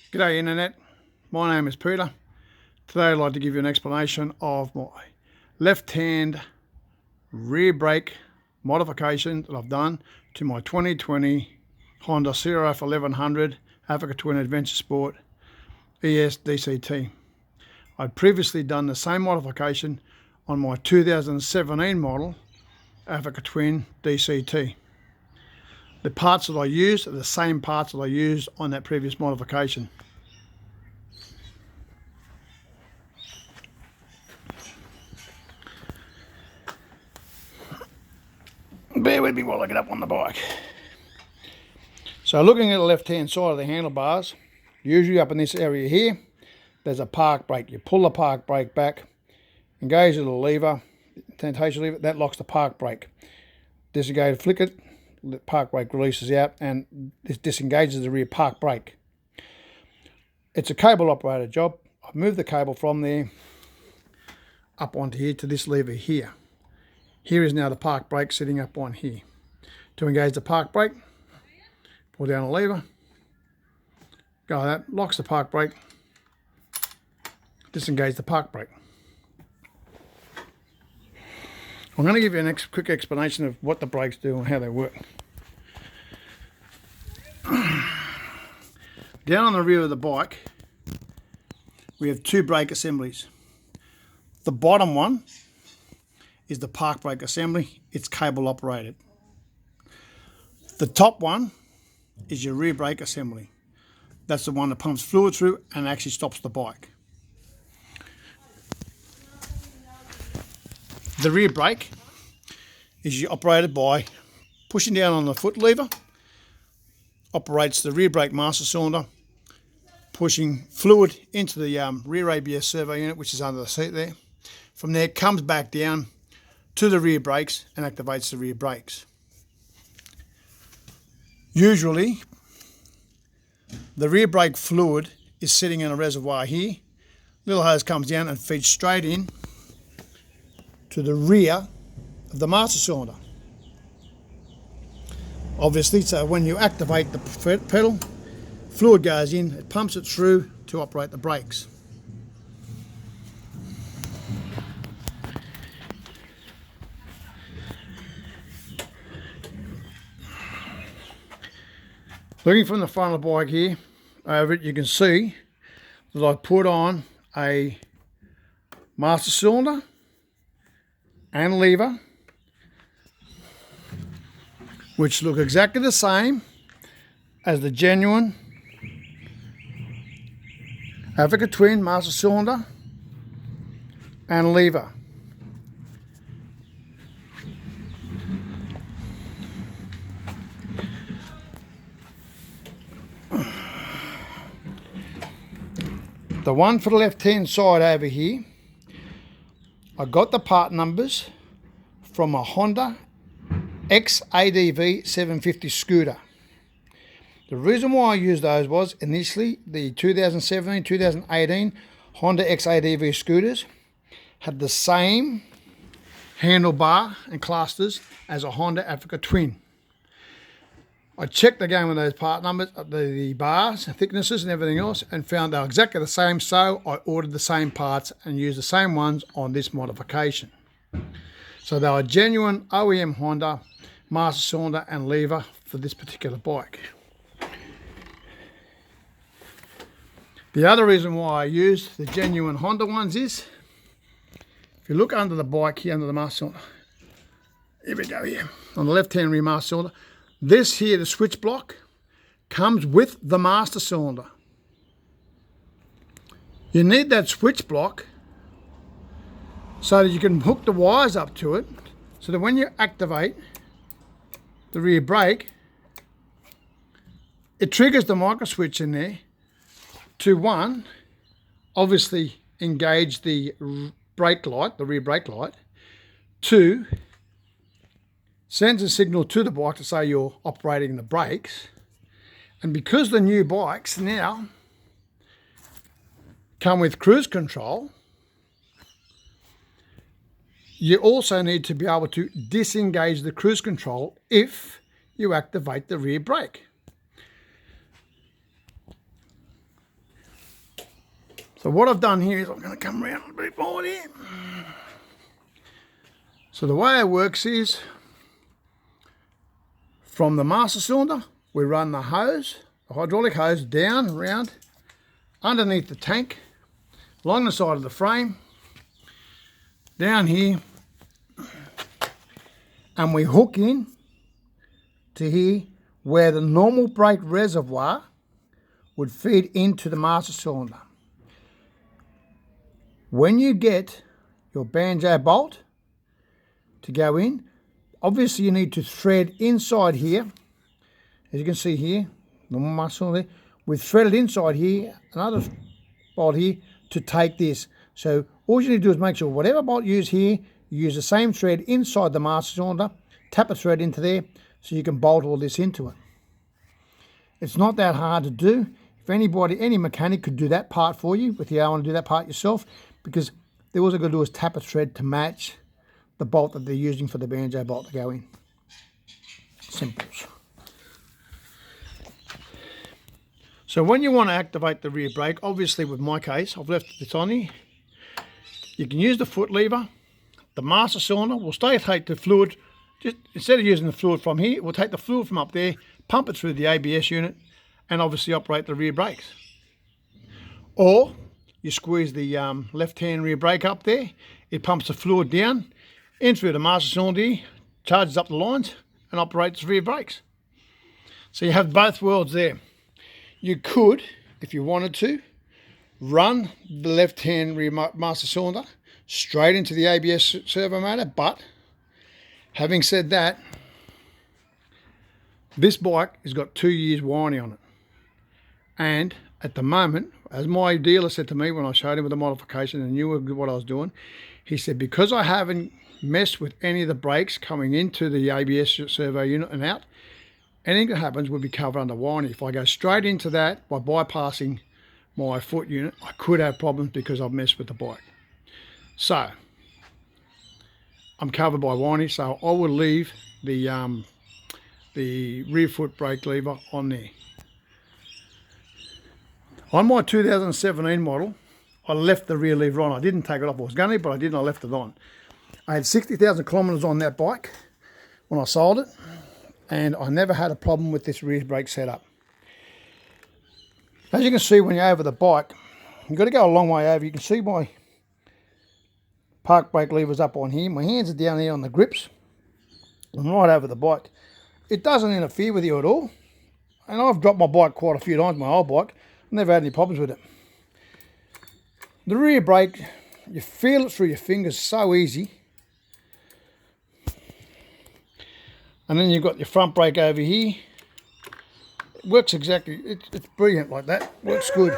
G'day Internet, my name is Peter. Today I'd like to give you an explanation of my left-hand rear brake modification that I've done to my 2020 Honda CRF 1100 Africa Twin Adventure Sport ES DCT. I'd previously done the same modification on my 2017 model Africa Twin DCT. The parts that I used are the same parts that I used on that previous modification. Bear with me while I get up on the bike. So looking at the left hand side of the handlebars, usually up in this area here, there's a park brake. You pull the park brake back, engage the lever, temptation lever, that locks the park brake. Disengage, flick it, the park brake releases out and this disengages the rear park brake. It's a cable operated job. I've moved the cable from there up onto here to this lever here. Here is now the park brake sitting up on here. To engage the park brake, pull down the lever, go like that, locks the park brake, disengage the park brake. I'm going to give you a quick explanation of what the brakes do and how they work. Down on the rear of the bike, we have two brake assemblies. The bottom one is the park brake assembly. It's cable operated. The top one is your rear brake assembly. That's the one that pumps fluid through and actually stops the bike. The rear brake is operated by pushing down on the foot lever, operates the rear brake master cylinder, pushing fluid into the rear ABS servo unit, which is under the seat there. From there, it comes back down to the rear brakes and activates the rear brakes. Usually, the rear brake fluid is sitting in a reservoir here. Little hose comes down and feeds straight in to the rear of the master cylinder. Obviously, so when you activate the pedal, fluid goes in, it pumps it through to operate the brakes. Looking from the front of the bike here, over it, you can see that I put on a master cylinder and lever, which look exactly the same as the genuine Africa Twin master cylinder and lever. The one for the left hand side over here, I got the part numbers from a Honda XADV 750 scooter. The reason why I used those was initially the 2017, 2018 Honda XADV scooters had the same handlebar and clusters as a Honda Africa Twin. I checked again with those part numbers, the bars, thicknesses and everything else, and found they were exactly the same, so I ordered the same parts and used the same ones on this modification. So they were genuine OEM Honda master cylinder and lever for this particular bike. The other reason why I used the genuine Honda ones is, if you look under the bike here, under the master cylinder, here we go here, on the left hand rear master cylinder, this here, the switch block, comes with the master cylinder. You need that switch block so that you can hook the wires up to it, so that when you activate the rear brake, it triggers the micro switch in there to, one, obviously engage the brake light, the rear brake light, two, sends a signal to the bike to say you're operating the brakes. And because the new bikes now come with cruise control, you also need to be able to disengage the cruise control if you activate the rear brake. So what I've done here is I'm going to come around a bit more here. So the way it works is, from the master cylinder, we run the hose, the hydraulic hose, down, round, underneath the tank, along the side of the frame, down here, and we hook in to here where the normal brake reservoir would feed into the master cylinder. When you get your banjo bolt to go in, obviously you need to thread inside here. As you can see here, normal master cylinder, we've threaded inside here, another bolt here to take this. So all you need to do is make sure whatever bolt you use here, you use the same thread inside the master cylinder, tap a thread into there so you can bolt all this into it. It's not that hard to do. If anybody, any mechanic could do that part for you, if you don't want to do that part yourself, because they're also going to do is tap a thread to match the bolt that they're using for the banjo bolt to go in. Simples. So when you want to activate the rear brake, obviously with my case, I've left this on here. You can use the foot lever. The master cylinder will take the fluid, just instead of using the fluid from here, we'll take the fluid from up there, pump it through the ABS unit, and obviously operate the rear brakes. Or you squeeze the left-hand rear brake up there, it pumps the fluid down, in through the master cylinder, charges up the lines, and operates the rear brakes. So you have both worlds there. You could, if you wanted to, run the left-hand rear master cylinder straight into the ABS servo motor, but having said that, this bike has got 2 years warranty on it. And at the moment, as my dealer said to me when I showed him with the modification and knew what I was doing, he said, because I haven't messed with any of the brakes coming into the ABS servo unit and out, anything that happens will be covered under warranty. If I go straight into that by bypassing my foot unit, I could have problems because I've messed with the bike. So I'm covered by warranty, so I will leave the rear foot brake lever on there. On my 2017 model, I left the rear lever on. I didn't take it off. I was going to, but I didn't. I left it on. I had 60,000 kilometres on that bike when I sold it, and I never had a problem with this rear brake setup. As you can see when you're over the bike, you've got to go a long way over. You can see my park brake levers up on here. My hands are down here on the grips. I'm right over the bike. It doesn't interfere with you at all. And I've dropped my bike quite a few times, my old bike. I've never had any problems with it. The rear brake, you feel it through your fingers so easy. And then you've got your front brake over here. It works exactly, it's brilliant like that. Works good.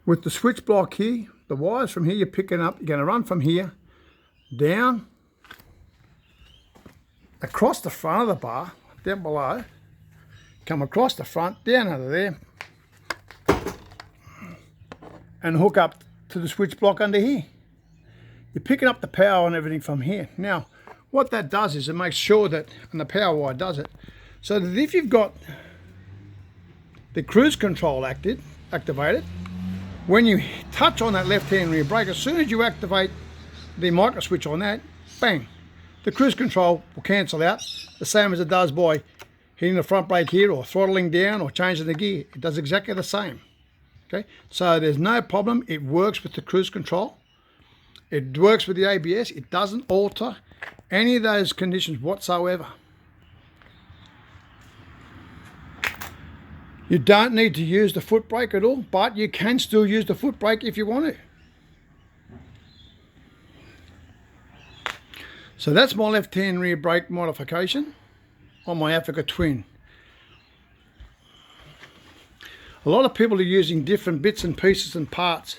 With the switch block here, the wires from here you're picking up, you're going to run from here, down, across the front of the bar, down below, come across the front, down out of there, and hook up to the switch block under here. You're picking up the power and everything from here. Now, what that does is it makes sure that, and the power wire does it, so that if you've got the cruise control activated, when you touch on that left-hand rear brake, as soon as you activate the micro switch on that, bang, the cruise control will cancel out, the same as it does by hitting the front brake here or throttling down or changing the gear. It does exactly the same. Okay, so there's no problem. It works with the cruise control. It works with the ABS. It doesn't alter any of those conditions whatsoever. You don't need to use the foot brake at all, but you can still use the foot brake if you want to. So that's my left-hand rear brake modification on my Africa Twin. A lot of people are using different bits and pieces and parts,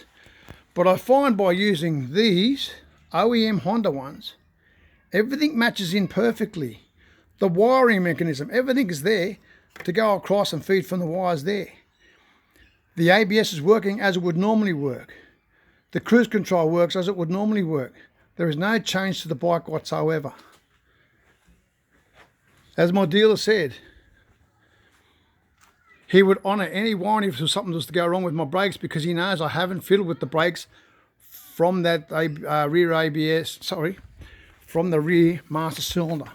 but I find by using these OEM Honda ones, everything matches in perfectly. The wiring mechanism, everything is there to go across and feed from the wires there. The ABS is working as it would normally work. The cruise control works as it would normally work. There is no change to the bike whatsoever. As my dealer said, He would honour any warranty if something was to go wrong with my brakes, because he knows I haven't fiddled with the brakes from that rear ABS, from the rear master cylinder.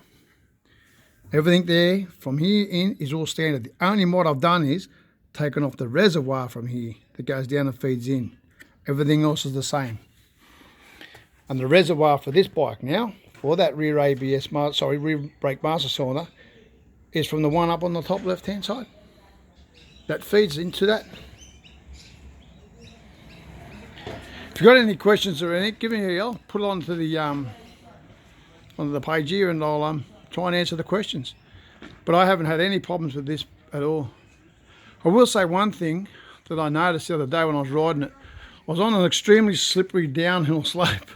Everything there from here in is all standard. The only mod I've done is taken off the reservoir from here that goes down and feeds in. Everything else is the same. And the reservoir for this bike now, for that rear rear brake master cylinder, is from the one up on the top left hand side. That feeds into that. If you've got any questions or anything, give me a yell. Put it onto the page here, and I'll try and answer the questions. But I haven't had any problems with this at all. I will say one thing that I noticed the other day when I was riding it. I was on an extremely slippery downhill slope,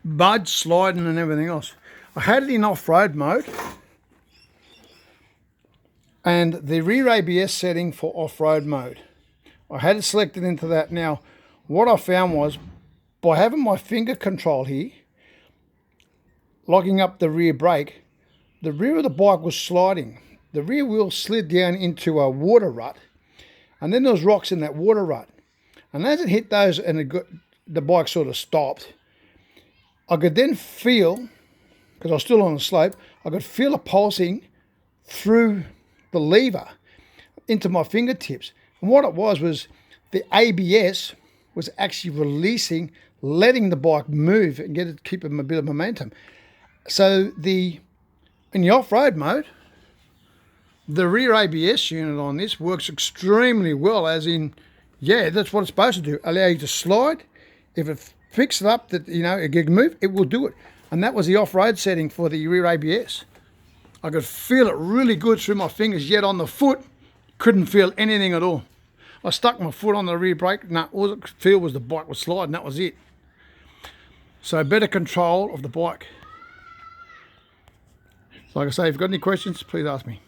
mud sliding and everything else. I had it in off-road mode, and the rear ABS setting for off-road mode, I had it selected into that. Now, what I found was, by having my finger control here, locking up the rear brake, the rear of the bike was sliding. The rear wheel slid down into a water rut, and then there was rocks in that water rut. And as it hit those and the bike sort of stopped, I could then feel, because I was still on the slope, I could feel it pulsing through the lever into my fingertips. And what it was the ABS was actually releasing, letting the bike move and keep a bit of momentum. So in the off-road mode, the rear ABS unit on this works extremely well, as in, yeah, that's what it's supposed to do. Allow you to slide. If it picks it up that, it can move, it will do it. And that was the off-road setting for the rear ABS. I could feel it really good through my fingers, yet on the foot, couldn't feel anything at all. I stuck my foot on the rear brake, all I could feel was the bike was sliding, that was it. So better control of the bike. So like I say, if you've got any questions, please ask me.